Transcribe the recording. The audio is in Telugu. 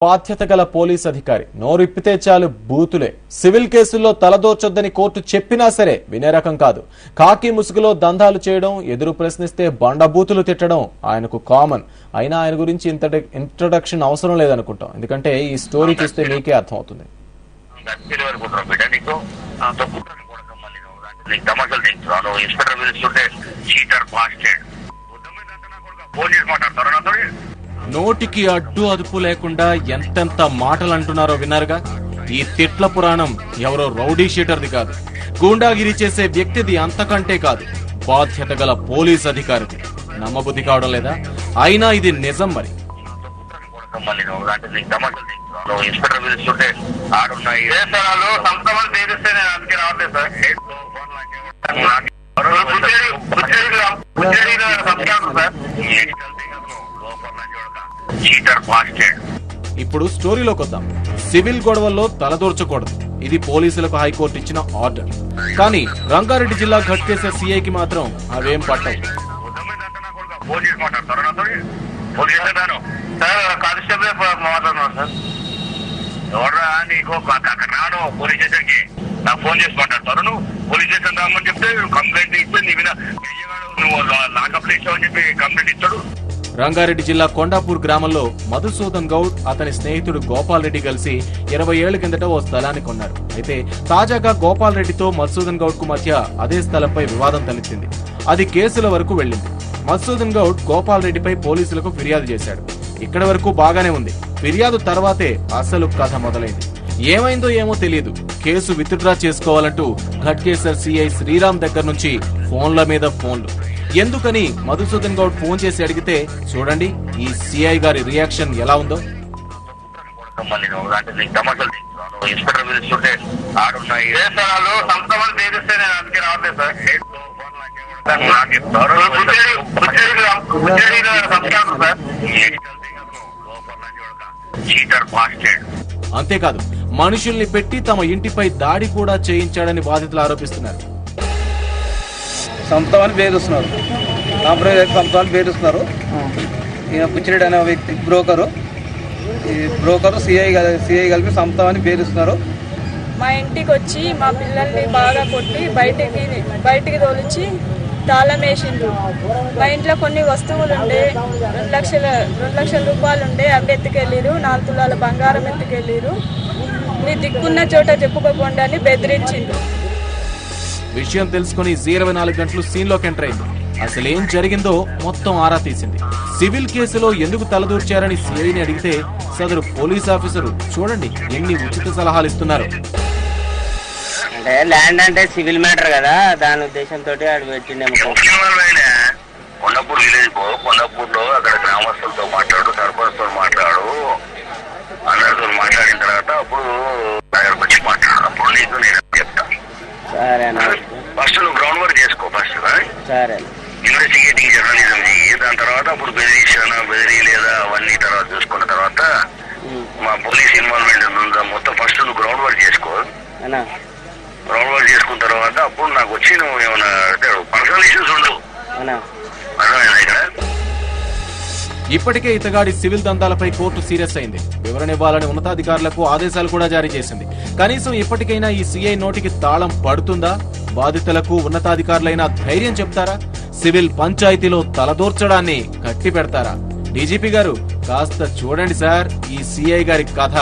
బాధ్యత గల పోలీస్ అధికారి నోరిప్పితే చాలు బూతులే. సివిల్ కేసుల్లో తలదోచొద్దని కోర్టు చెప్పినా సరే వినే రకం కాదు. కాకి ముసుగులో దందాలు చేయడం, ఎదురు ప్రశ్నిస్తే బండబూతులు తిట్టడం ఆయనకు కామన్. అయినా ఆయన గురించి ఇంట్రడక్షన్ అవసరం లేదనుకుంటాం, ఎందుకంటే ఈ స్టోరీ చూస్తే మీకే అర్థమవుతుంది. నోటికి అడ్డు అదుపు లేకుండా ఎంతెంత మాటలు అంటున్నారో విన్నారుగా. ఈ తిట్ల పురాణం ఎవరో రౌడీ షీటర్ది కాదు, గూండాగిరి చేసే వ్యక్తిది అంతకంటే కాదు, బాధ్యత గల పోలీస్ అధికారిది. నమ్మబుద్ధి కావడం లేదా? అయినా ఇది నిజం. మరి ఇప్పుడు స్టోరీలోకి వద్దాం. సివిల్ గొడవల్లో తలదూర్చకూడదు, ఇది పోలీసులకు హైకోర్టు ఇచ్చిన ఆర్డర్. కానీ రంగారెడ్డి జిల్లా ఘట్కేసర్ సిఐకి మాత్రం అవేం పట్టాయి. ఫోన్ చేసి మాట్లాడతారు, నువ్వు పోలీస్ స్టేషన్ రామని చెప్తే కంప్లైంట్ ఇస్తే నీ మీద నువ్వు లాకప్ ఇచ్చావని చెప్పి కంప్లైంట్ ఇస్తాడు. రంగారెడ్డి జిల్లా కొండాపూర్ గ్రామంలో మధుసూదన్ గౌడ్, అతని స్నేహితుడు గోపాల్ రెడ్డి కలిసి 20 ఏళ్ల కిందట ఓ స్థలాన్ని కొన్నారు. అయితే తాజాగా గోపాల్ రెడ్డితో మధుసూదన్ గౌడ్ కు మధ్య అదే స్థలంపై వివాదం తలెత్తింది. అది కేసుల వరకు వెళ్లింది. మధుసూదన్ గౌడ్ గోపాల్ రెడ్డిపై పోలీసులకు ఫిర్యాదు చేశాడు. ఇక్కడి వరకు బాగానే ఉంది. ఫిర్యాదు తర్వాతే అసలు కథ మొదలైంది. ఏమైందో ఏమో తెలియదు. కేసు విత్డ్రా చేసుకోవాలంటూ ఘట్కేసర్ సిఐ శ్రీరామ్ దగ్గర నుంచి ఫోన్ల మీద ఫోన్లు. ఎందుకని మధుసూదన్ గౌడ్ ఫోన్ చేసి అడిగితే చూడండి ఈ సిఐ గారి రియాక్షన్ ఎలా ఉందో. అంతేకాదు, మనుషుల్ని పెట్టి తమ ఇంటిపై దాడి కూడా చేయించాడని బాధితులు ఆరోపిస్తున్నారు. సంతవాన్ని బేరుస్తున్నారు, కాంప్రమైజ్ అయితే సంతవాన్ని బేరుస్తున్నారు. ఈయన పుచ్చిరెడ్డి అనే వ్యక్తి బ్రోకరు, ఈ బ్రోకరు సిఐ కలిపి సంతవాన్ని బేరుస్తున్నారు. మా ఇంటికి వచ్చి మా పిల్లల్ని బాగా కొట్టి బయటికి తోలిచి తాళం వేసిండ్రు. మా ఇంట్లో కొన్ని వస్తువులు ఉండే 2 లక్షల రూపాయలు ఉండే, అవి ఎత్తుకెళ్ళిరు. 4 తులాల బంగారం ఎత్తుకెళ్ళిరు. మీ దిక్కున్న చోట చెప్పుకోకుండా అని బెదిరించిండ్రు. విషయం తెలుసుకుని 24 గంటలు సీన్ లోకి ఎంటర్ అయింది. అసలేం జరిగిందో మొత్తం ఆరా తీసింది. సివిల్ కేసులో ఎందుకు తలదూర్చారని సిఐని అడిగితే సదరు పోలీస్ ఆఫీసరు చూడండి ఎన్ని ఉచిత సలహాలు ఇస్తున్నారు. అంటే ల్యాండ్ అంటే సివిల్ మ్యాటర్ కదా, దాని ఉద్దేశంతో ఆడు పెట్టిండేమో. కొండపూర్ విలేజ్ పో, కొండపూర్ లో అక్కడ గ్రామస్తులతో మాట్లాడు, సర్పంచ్ తో మాట్లాడు, అందరితో మాట్లాడిన తర్వాత అప్పుడు దగ్గరకు వచ్చి మాట్లాడు. అప్పుడు నీకు నేను చెప్తా. సరేనా? ఫస్ట్ నువ్వు గ్రౌండ్ వర్క్ చేసుకో. ఫస్ట్ సరే, ఇన్వెస్టిగేటింగ్ జర్నలిజం చెయ్యి. దాని తర్వాత అప్పుడు బెదిరి లేదా అవన్నీ తర్వాత చూసుకున్న తర్వాత మా పోలీస్ ఇన్వాల్వ్మెంట్ ఉందా మొత్తం ఫస్ట్ నువ్వు గ్రౌండ్ వర్క్ చేసుకో. గ్రౌండ్ వర్క్ చేసుకున్న తర్వాత అప్పుడు నాకు వచ్చి నువ్వు ఏమైనా పర్సనల్ ఇష్యూస్ ఉండవు. అర్థమైందా? ఇక్కడ ఇప్పటికే ఇతగాడి సివిల్ దందాలపై కోర్టు సీరియస్ అయింది. వివరణ ఇవ్వాలని ఉన్నతాధికారులకు ఆదేశాలు కూడా జారీ చేసింది. కనీసం ఇప్పటికైనా ఈ సిఐ నోటికి తాళం పడుతుందా? బాధితులకు ఉన్నతాధికారులైనా ధైర్యం చెప్తారా? సివిల్ పంచాయతీలో తలదూర్చడాన్ని కట్టి పెడతారా? డీజీపీ గారు కాస్త చూడండి సార్ ఈ సిఐ గారి కథ.